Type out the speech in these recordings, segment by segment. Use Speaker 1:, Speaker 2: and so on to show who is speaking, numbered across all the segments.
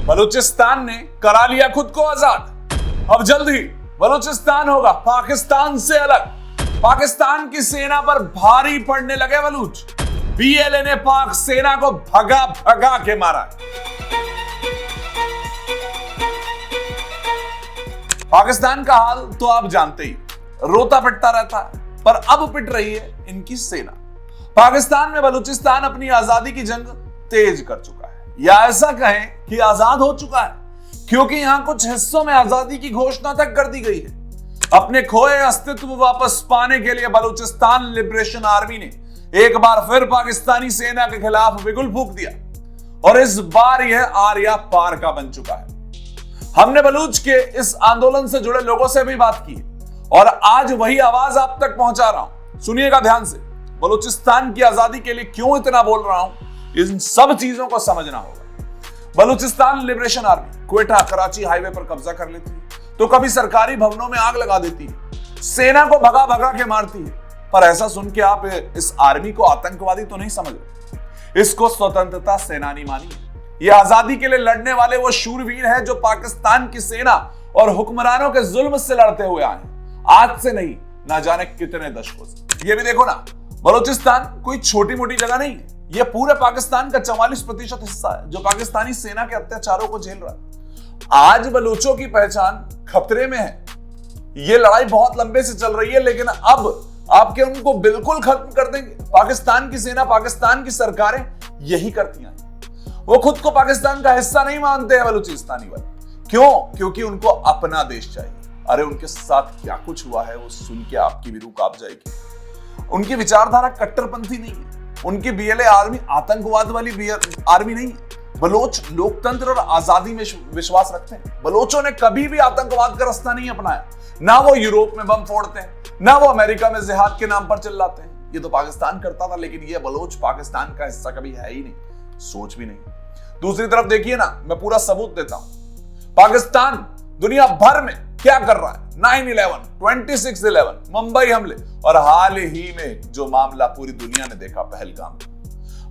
Speaker 1: बलूचिस्तान ने करा लिया खुद को आजाद। अब जल्द ही बलूचिस्तान होगा पाकिस्तान से अलग। पाकिस्तान की सेना पर भारी पड़ने लगे बलूच। बीएलए ने पाक सेना को भगा भगा के मारा। पाकिस्तान का हाल तो आप जानते ही, रोता पिटता रहता है, पर अब पिट रही है इनकी सेना। पाकिस्तान में बलूचिस्तान अपनी आजादी की जंग तेज कर चुका है, या ऐसा कहें कि आजाद हो चुका है, क्योंकि यहां कुछ हिस्सों में आजादी की घोषणा तक कर दी गई है। अपने खोए अस्तित्व वापस पाने के लिए बलूचिस्तान लिबरेशन आर्मी ने एक बार फिर पाकिस्तानी सेना के खिलाफ बिगुल फूंक दिया, और इस बार यह आर्या पार का बन चुका है। हमने बलूच के इस आंदोलन से जुड़े लोगों से भी बात की और आज वही आवाज आप तक पहुंचा रहा हूं। सुनिएगा ध्यान से। बलूचिस्तान की आजादी के लिए क्यों इतना बोल रहा हूं, इन सब चीजों को समझना होगा। Balochistan liberation army Quetta Karachi highway पर कब्जा कर लेती है, तो कभी सरकारी भवनों में आग लगा देती है, सेना को भगा भगा के मारती है। पर ऐसा सुन के आप इस आर्मी को आतंकवादी तो नहीं समझ रहे, इसको स्वतंत्रता सेनानी मानिए। ये आजादी के लिए लड़ने वाले वो शूरवीर हैं जो पाकिस्तान की सेना और हुक्मरानों के जुल्म से लड़ते हुए आए हैं, आज से नहीं, ना जाने कितने दशकों से। ये भी देखो ना, बलूचिस्तान कोई छोटी मोटी जगह नहीं है, ये पूरे पाकिस्तान का 44% हिस्सा है जो पाकिस्तानी सेना के अत्याचारों को झेल रहा है। आज बलूचों की पहचान खतरे में है। ये लड़ाई बहुत लंबे से चल रही है, लेकिन अब आपके उनको बिल्कुल खत्म कर देंगे। पाकिस्तान की सेना, पाकिस्तान की सरकारें यही करती हैं। वो खुद को पाकिस्तान का हिस्सा नहीं मानते हैं बलूचिस्तानी वाले। क्यों? क्योंकि उनको अपना देश चाहिए। अरे उनके साथ क्या कुछ हुआ है वो सुन के आपकी भी रूह कांप जाएगी। उनकी विचारधारा कट्टरपंथी नहीं है। उनकी बीएलए आर्मी आतंकवाद वाली आर्मी नहीं है। बलोच लोकतंत्र और आजादी में विश्वास रखते हैं। बलोचों ने कभी भी आतंकवाद का रास्ता नहीं अपनाया। ना वो यूरोप में बम फोड़ते हैं, ना वो अमेरिका में जिहाद के नाम पर चिल्लाते हैं। ये तो पाकिस्तान करता था, लेकिन ये बलोच पाकिस्तान का हिस्सा कभी है ही नहीं, सोच भी नहीं। दूसरी तरफ देखिए ना, मैं पूरा सबूत देता हूं। पाकिस्तान दुनिया भर में क्या कर रहा है? 9/11, 26/11, मुंबई हमले, और हाल ही में जो मामला पूरी दुनिया ने देखा, पहलगाम,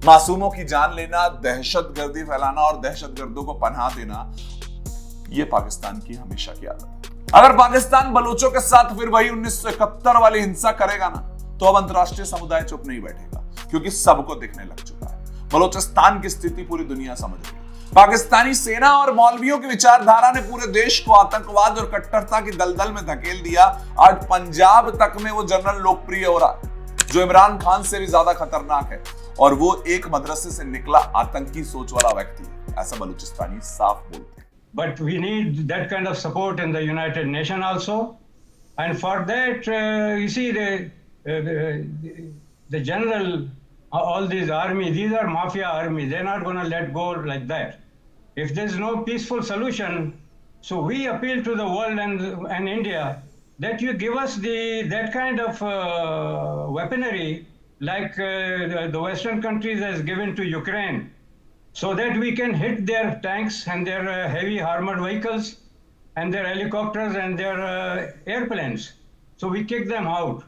Speaker 1: मासूमों की जान लेना, दहशतगर्दी फैलाना और दहशतगर्दों को पनाह देना, यह पाकिस्तान की हमेशा की आदत है। अगर पाकिस्तान बलूचों के साथ फिर वही 1971 वाली हिंसा करेगा ना, तो अब अंतरराष्ट्रीय समुदाय चुप नहीं बैठेगा, क्योंकि सबको दिखने लग चुका है। बलूचिस्तान की स्थिति पूरी दुनिया समझ रही है। पाकिस्तानी सेना और मौलवियों की विचारधारा ने पूरे देश को आतंकवाद और कट्टरता की दलदल में धकेल दिया। आज पंजाब तक में वो जनरल लोकप्रिय हो रहा है, जो इमरान खान से भी ज्यादा खतरनाक है, और वो एक मदरसे से निकला आतंकी सोच वाला व्यक्ति है, ऐसा बलूचिस्तानी साफ बोलते हैं।
Speaker 2: But we need that kind of support in the United Nations also, and for that, you see, the general, all these army, these are mafia armies. They're not going to let go like that. If there's no peaceful solution, so we appeal to the world and India that you give us that kind of weaponry like the Western countries has given to Ukraine, so that we can hit their tanks and their heavy armored vehicles and their helicopters and their airplanes. So we kick them out.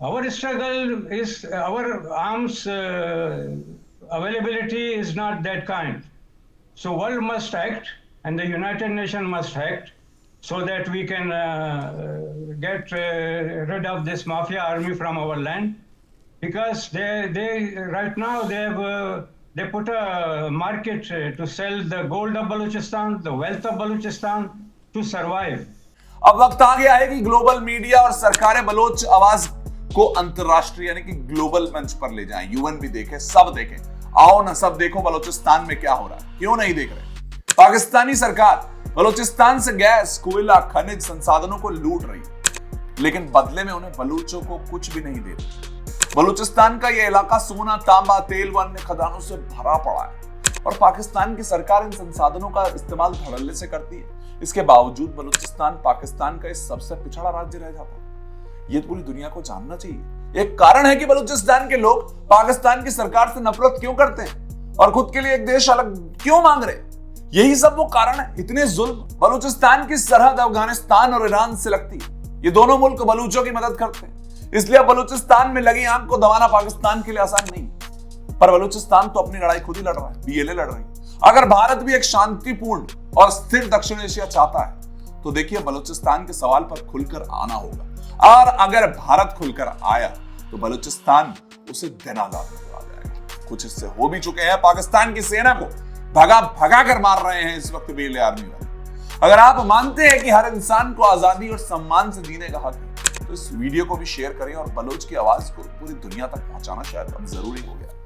Speaker 2: Our struggle is, our arms availability is not that kind. So world must act and the United Nations must act so that we can get rid of this mafia army from our land. Because they right now they put a market to sell the gold of Balochistan, the wealth of Balochistan to survive.
Speaker 1: अब वक्त आ गया है कि global media और सरकारें Bloch आवाज को अंतरराष्ट्रीय यानी कि ग्लोबल मंच पर ले जाएं। यूएन भी देखे, सब देखें। आओ ना, सब देखो बलूचिस्तान में क्या हो रहा है। क्यों नहीं देख रहे? पाकिस्तानी सरकार बलूचिस्तान से गैस, कोयला, खनिज संसाधनों को लूट रही है, लेकिन बदले में उन्हें बलूचों को कुछ भी नहीं दे रही। बलूचिस्तान का यह इलाका सोना, तांबा, तेल व अन्य खदानों से भरा पड़ा है, और पाकिस्तान की सरकार इन संसाधनों का इस्तेमाल धड़ल्ले से करती है। इसके बावजूद बलूचिस्तान पाकिस्तान का इस सबसे पिछड़ा राज्य रह जाता है। ये पूरी दुनिया को जानना चाहिए। एक कारण है कि बलूचिस्तान के लोग पाकिस्तान की सरकार से नफरत क्यों करते हैं और खुद के लिए एक देश अलग क्यों मांग रहे हैं। यही सब वो कारण है, इतने जुल्म। बलूचिस्तान की सरहद अफगानिस्तान और ईरान से लगती है। ये दोनों मुल्क बलूचों की मदद करते हैं, इसलिए बलूचिस्तान में लगी आंख को दबाना पाकिस्तान के लिए आसान नहीं। पर बलूचिस्तान तो अपनी लड़ाई खुद ही लड़ रहा है, बीएलए लड़ रही है। अगर भारत भी एक शांतिपूर्ण और स्थिर दक्षिण एशिया चाहता है तो देखिए बलूचिस्तान के सवाल पर खुलकर आना होगा, और अगर भारत खुलकर आया तो बलूचिस्तान उसे दिनादार करवा जाएगा। कुछ हिस्से हो भी चुके हैं, पाकिस्तान की सेना को भगा भगा कर मार रहे हैं इस वक्त बेले आर्मी वाले। अगर आप मानते हैं कि हर इंसान को आजादी और सम्मान से जीने का हक है तो इस वीडियो को भी शेयर करें और बलोच की आवाज को पूरी दुनिया तक पहुंचाना शायद अब जरूरी हो गया।